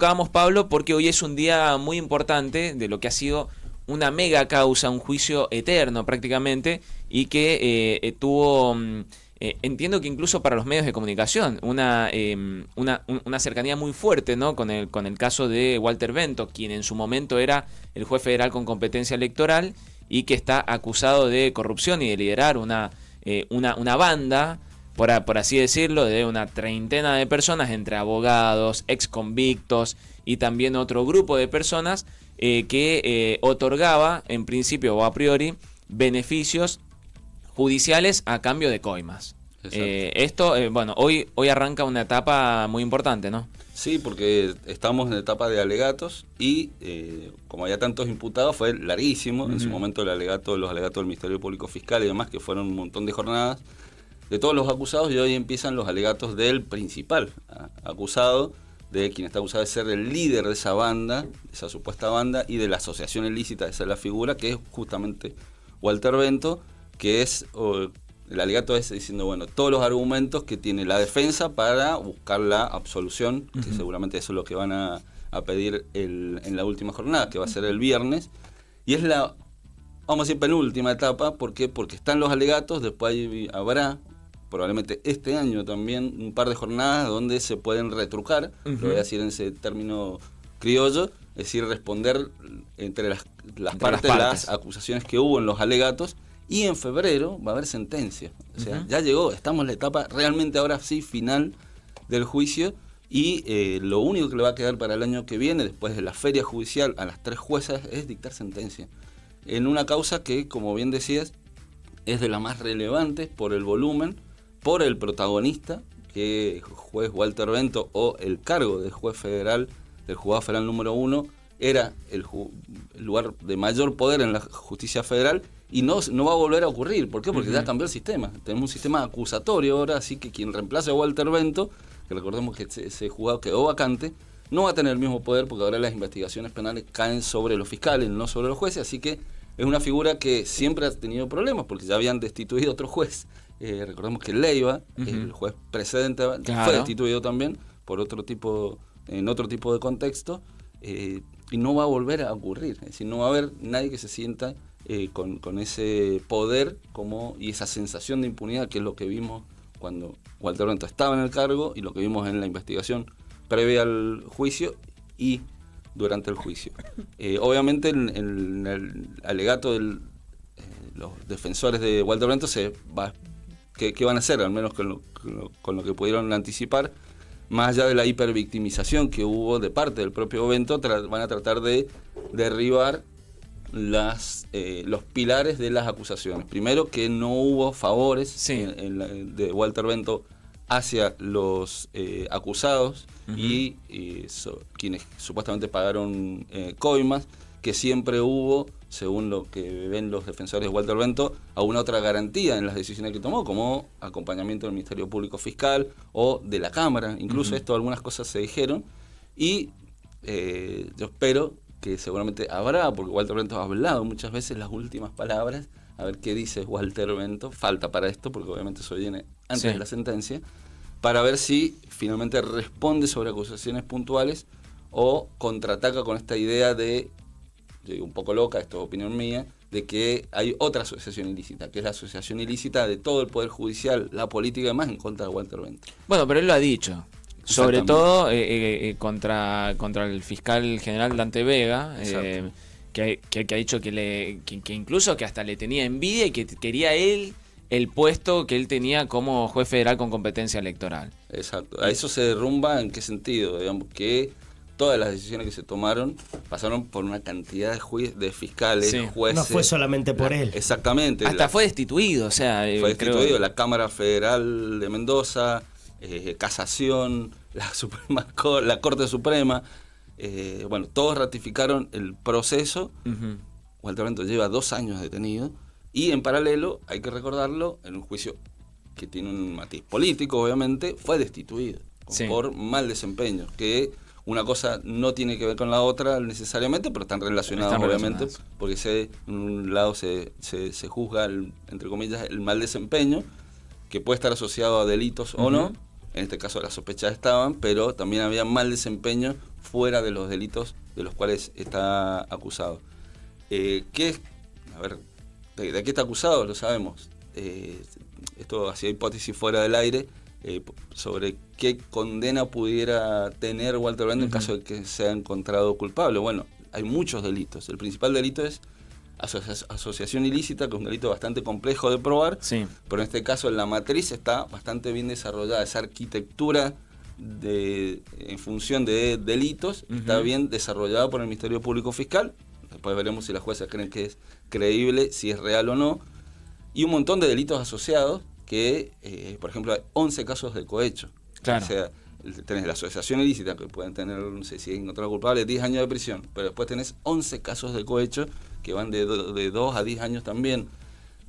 Tocábamos, Pablo, porque hoy es un día muy importante de lo que ha sido una mega causa, un juicio eterno prácticamente, y que tuvo, entiendo que incluso para los medios de comunicación, una cercanía muy fuerte, ¿no? Con el caso de Walter Bento, quien en su momento era el juez federal con competencia electoral y que está acusado de corrupción y de liderar una banda, por así decirlo, de una treintena de personas, entre abogados, ex convictos y también otro grupo de personas que otorgaba, en principio o a priori, beneficios judiciales a cambio de coimas. Bueno, hoy arranca una etapa muy importante, ¿no? Sí, porque estamos en la etapa de alegatos y como había tantos imputados fue larguísimo. En su momento los alegatos del Ministerio Público Fiscal y demás, que fueron un montón de jornadas de todos los acusados, y hoy empiezan los alegatos del principal acusado, de quien está acusado de ser el líder de esa banda, de esa supuesta banda, y de la asociación ilícita, esa es la figura, que es justamente Walter Bento, que es... El alegato es diciendo, bueno, todos los argumentos que tiene la defensa para buscar la absolución, que seguramente eso es lo que van a pedir en la última jornada, que va a ser el viernes, y es la, vamos a decir, penúltima etapa. ¿Por qué? Porque están los alegatos, después habrá, probablemente este año también, un par de jornadas donde se pueden retrucar, lo voy a decir en ese término criollo, es decir, responder entre las partes las acusaciones que hubo en los alegatos. Y en febrero va a haber sentencia. O sea, ya llegó, estamos en la etapa realmente ahora sí final del juicio, y lo único que le va a quedar para el año que viene, después de la feria judicial a las 3 juezas, es dictar sentencia. En una causa que, como bien decías, es de las más relevantes por el volumen, por el protagonista, que es juez Walter Bento, o el cargo de juez federal, del juzgado federal número 1, era el lugar de mayor poder en la justicia federal, y no va a volver a ocurrir. ¿Por qué? Porque ya cambió el sistema. Tenemos un sistema acusatorio ahora, así que quien reemplace a Walter Bento, que recordemos que ese juzgado quedó vacante, no va a tener el mismo poder, porque ahora las investigaciones penales caen sobre los fiscales, no sobre los jueces, así que es una figura que siempre ha tenido problemas, porque ya habían destituido otro juez. Recordemos que Leiva, el juez precedente, fue destituido también por en otro tipo de contexto, y no va a volver a ocurrir. Es decir, no va a haber nadie que se sienta con ese poder y esa sensación de impunidad, que es lo que vimos cuando Walter Bento estaba en el cargo, y lo que vimos en la investigación previa al juicio y durante el juicio. Obviamente en el alegato de los defensores de Walter Bento ¿qué van a hacer? Al menos con lo que pudieron anticipar, más allá de la hipervictimización que hubo de parte del propio Bento, van a tratar de derribar los pilares de las acusaciones. Primero, que no hubo favores de Walter Bento hacia los acusados y quienes supuestamente pagaron coimas, que siempre hubo, según lo que ven los defensores de Walter Bento, alguna otra garantía en las decisiones que tomó, como acompañamiento del Ministerio Público Fiscal o de la Cámara. Incluso algunas cosas se dijeron, y yo espero que seguramente habrá, porque Walter Bento ha hablado muchas veces, las últimas palabras, a ver qué dice Walter Bento. Falta para esto, porque obviamente eso viene antes de la sentencia, para ver si finalmente responde sobre acusaciones puntuales o contraataca con esta idea de, yo digo un poco loca, esto es opinión mía, de que hay otra asociación ilícita, que es la asociación ilícita de todo el Poder Judicial, la política y demás, en contra de Walter Bento. Bueno, pero él lo ha dicho. Sobre todo contra el fiscal general Dante Vega, que ha dicho que incluso que hasta le tenía envidia y que quería él el puesto que él tenía como juez federal con competencia electoral. Exacto. A eso se derrumba, ¿en qué sentido? Digamos que todas las decisiones que se tomaron pasaron por una cantidad de fiscales, jueces. No fue solamente por él. Exactamente. Hasta fue destituido, o sea... Fue destituido la Cámara Federal de Mendoza, Casación, la Corte Suprema, bueno, todos ratificaron el proceso. Walter Bento lleva 2 años detenido, y en paralelo, hay que recordarlo, en un juicio que tiene un matiz político, obviamente, fue destituido por mal desempeño, que una cosa no tiene que ver con la otra necesariamente, pero están relacionadas, obviamente, porque en un lado se juzga, entre comillas, el mal desempeño, que puede estar asociado a delitos o no. En este caso las sospechas estaban, pero también había mal desempeño fuera de los delitos de los cuales está acusado. ¿Qué es? A ver, ¿de qué está acusado? Lo sabemos. Esto hacía hipótesis fuera del aire sobre qué condena pudiera tener Walter Orlando en caso de que sea encontrado culpable. Bueno, hay muchos delitos. El principal delito es asociación ilícita, que es un delito bastante complejo de probar, sí. Pero en este caso en la matriz está bastante bien desarrollada. Esa arquitectura en función de delitos está bien desarrollada por el Ministerio Público Fiscal. Después veremos si las juezas creen que es creíble, si es real o no. Y un montón de delitos asociados que, por ejemplo, hay 11 casos de cohecho. Claro. O sea, tenés la asociación ilícita, que pueden tener, no sé si es encontrado culpable, 10 años de prisión, pero después tenés 11 casos de cohecho que van de 2 a 10 años también.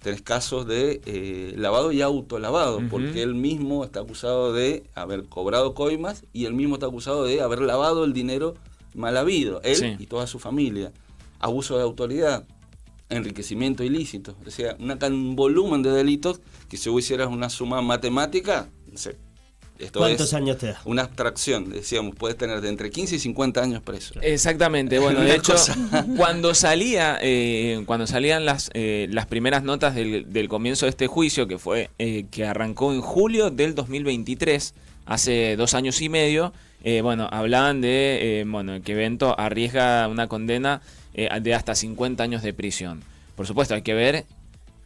Tenés casos de lavado y autolavado, porque él mismo está acusado de haber cobrado coimas y él mismo está acusado de haber lavado el dinero mal habido, él y toda su familia. Abuso de autoridad, enriquecimiento ilícito, o sea, un volumen de delitos que si vos hicieras una suma matemática, no sé, ¿cuántos años te da? Una abstracción, decíamos, puedes tener de entre 15 y 50 años preso. Exactamente, bueno, de hecho, cuando salían las primeras notas del comienzo de este juicio, que fue que arrancó en julio del 2023, hace 2 años y medio, hablaban de que Bento arriesga una condena de hasta 50 años de prisión. Por supuesto, hay que ver,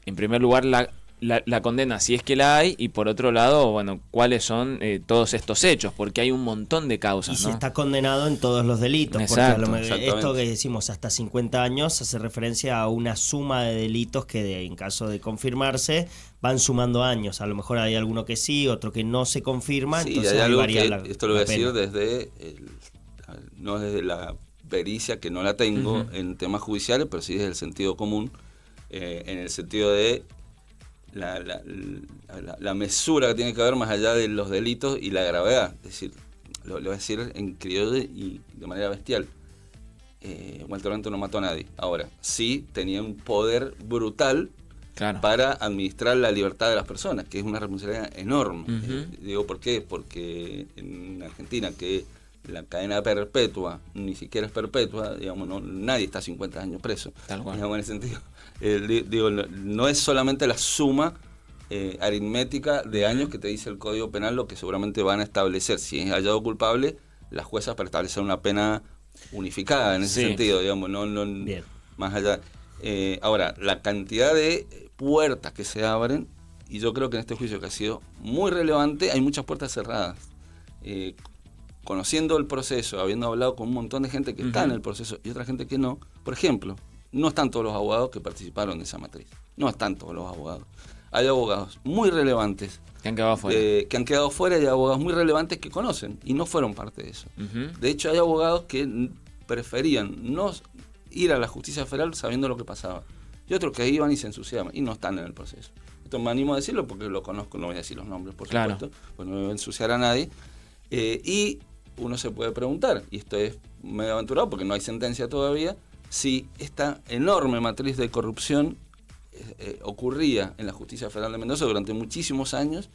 en primer lugar, la condena, si es que la hay, y por otro lado, cuáles son todos estos hechos, porque hay un montón de causas. Y ¿no? si está condenado en todos los delitos. Exacto, porque esto que decimos hasta 50 años hace referencia a una suma de delitos que en caso de confirmarse van sumando años. A lo mejor hay alguno que sí, otro que no se confirma. Sí, entonces hay algo varía que, esto lo voy a decir no desde la pericia, que no la tengo en temas judiciales, pero sí desde el sentido común, en el sentido de la mesura que tiene que haber más allá de los delitos y la gravedad. Es decir, lo voy a decir en criollo y de manera bestial. Walter Orlando no mató a nadie. Ahora, sí tenía un poder brutal para administrar la libertad de las personas, que es una responsabilidad enorme. Digo, ¿por qué? Porque en Argentina, que la cadena perpetua ni siquiera es perpetua, digamos, nadie está 50 años preso. Tal cual. Digamos, en ese sentido. Digo, no es solamente la suma aritmética de años que te dice el Código Penal lo que seguramente van a establecer, si es hallado culpable, las juezas para establecer una pena unificada en ese sentido, digamos, no más allá. Ahora, la cantidad de puertas que se abren, y yo creo que en este juicio que ha sido muy relevante, hay muchas puertas cerradas. Conociendo el proceso, habiendo hablado con un montón de gente que está en el proceso y otra gente que no, por ejemplo, no están todos los abogados que participaron de esa matriz. No están todos los abogados. Hay abogados muy relevantes que han quedado fuera. Y hay abogados muy relevantes que conocen y no fueron parte de eso. De hecho, hay abogados que preferían no ir a la justicia federal sabiendo lo que pasaba. Y otros que iban y se ensuciaban y no están en el proceso. Esto me animo a decirlo porque lo conozco, no voy a decir los nombres, por supuesto, pues no me voy a ensuciar a nadie. Y uno se puede preguntar, y esto es medio aventurado porque no hay sentencia todavía, si esta enorme matriz de corrupción ocurría en la Justicia Federal de Mendoza durante muchísimos años,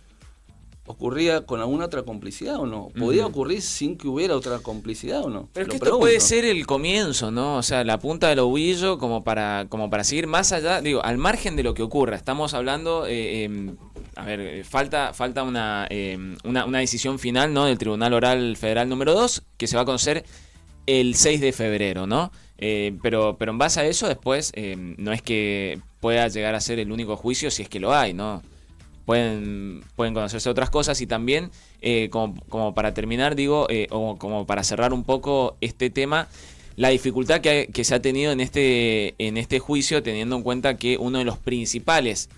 ¿ocurría con alguna otra complicidad o no? ¿Podía ocurrir sin que hubiera otra complicidad o no? Pero es que esto puede ser el comienzo, ¿no? O sea, la punta del ovillo como para seguir más allá, digo, al margen de lo que ocurra. Estamos hablando, falta una decisión final, ¿no? Del Tribunal Oral Federal número 2, que se va a conocer el 6 de febrero, ¿no? Pero en base a eso después no es que pueda llegar a ser el único juicio si es que lo hay, ¿no? Pueden conocerse otras cosas y también, como para terminar, digo, o como para cerrar un poco este tema, la dificultad que se ha tenido en este juicio, teniendo en cuenta que uno de los principales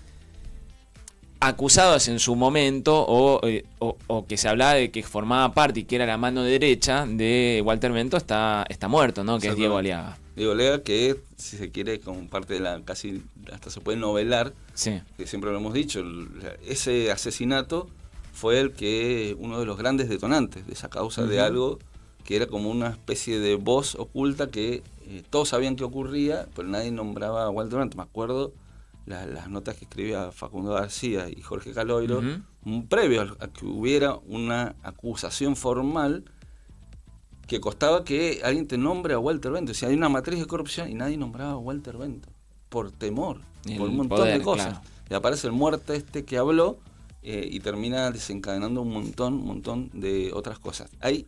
acusados en su momento, o que se hablaba de que formaba parte y que era la mano derecha de Walter Bento, está muerto, ¿no? Que es Diego Aliaga. Diego Aliaga, que si se quiere, como parte de casi hasta se puede novelar, que siempre lo hemos dicho, ese asesinato fue uno de los grandes detonantes de esa causa, de algo que era como una especie de voz oculta que todos sabían que ocurría, pero nadie nombraba a Walter Bento. Me acuerdo las notas que escribía Facundo García y Jorge Caloiro, previo a que hubiera una acusación formal que costaba que alguien te nombre a Walter Bento. O sea, hay una matriz de corrupción y nadie nombraba a Walter Bento. Por temor, por un montón de cosas. Claro. Y aparece el muerto que habló y termina desencadenando un montón de otras cosas. Hay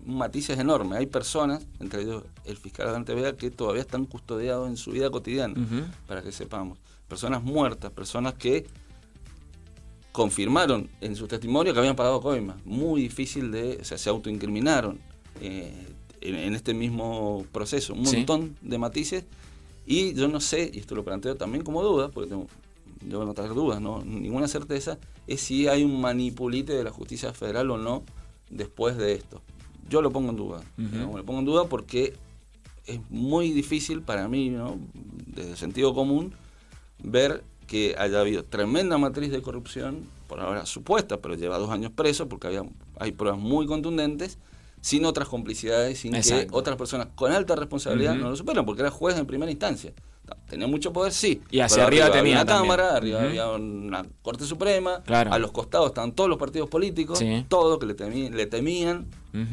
matices enormes. Hay personas, entre ellos el fiscal Dante Vega, que todavía están custodiados en su vida cotidiana, para que sepamos. Personas muertas, personas que confirmaron en su testimonio que habían pagado coimas. Muy difícil o sea, se autoincriminaron en este mismo proceso. Un montón de matices. Y yo no sé, y esto lo planteo también como duda, porque debo no tener dudas, no ninguna certeza, es si hay un manipulite de la justicia federal o no después de esto. Yo lo pongo en duda. Lo pongo en duda porque es muy difícil para mí, ¿no?, desde el sentido común, ver que haya habido tremenda matriz de corrupción, por ahora supuesta, pero lleva 2 años preso, porque hay pruebas muy contundentes, sin otras complicidades, sin que otras personas con alta responsabilidad no lo superan, porque era juez en primera instancia. Tenía mucho poder, sí. Y hacia arriba tenía una cámara, arriba había una Corte Suprema, a los costados estaban todos los partidos políticos, todos que le temían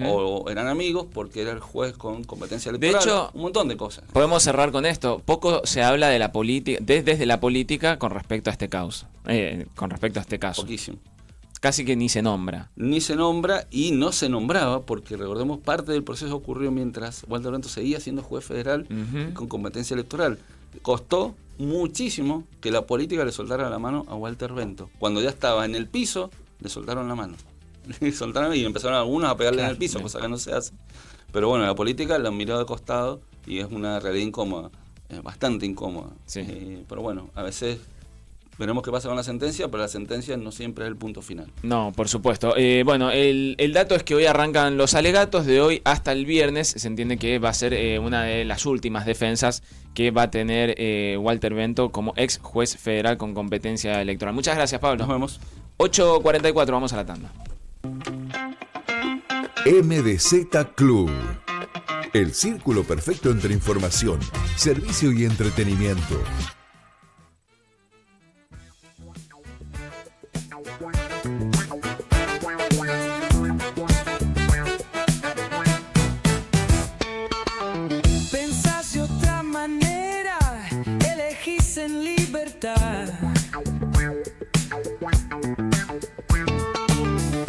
o eran amigos porque era el juez con competencia electoral. De hecho, un montón de cosas. Podemos cerrar con esto. Poco se habla de la política, desde la política con respecto a este caso. Poquísimo. Casi que ni se nombra. Ni se nombra y no se nombraba, porque recordemos, parte del proceso ocurrió mientras Walter Bento seguía siendo juez federal con competencia electoral. Costó muchísimo que la política le soltara la mano a Walter Bento. Cuando ya estaba en el piso, le soltaron la mano. Le soltaron y empezaron algunos a pegarle en el piso, cosa que no se hace. Pero bueno, la política la miró de costado y es una realidad incómoda, bastante incómoda. Pero bueno, a veces veremos qué pasa con la sentencia, pero la sentencia no siempre es el punto final. No, por supuesto. Bueno, el dato es que hoy arrancan los alegatos, de hoy hasta el viernes. Se entiende que va a ser una de las últimas defensas que va a tener Walter Bento como ex juez federal con competencia electoral. Muchas gracias, Pablo. Nos vemos. 8:44, vamos a la tanda. MDZ Club. El círculo perfecto entre información, servicio y entretenimiento. Pensás de otra manera, elegís en libertad.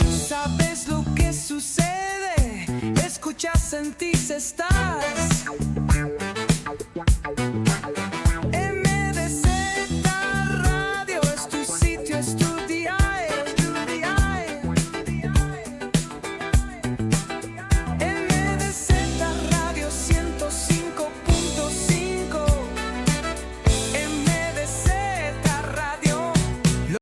Sabes lo que sucede, escuchas, sentís, estás.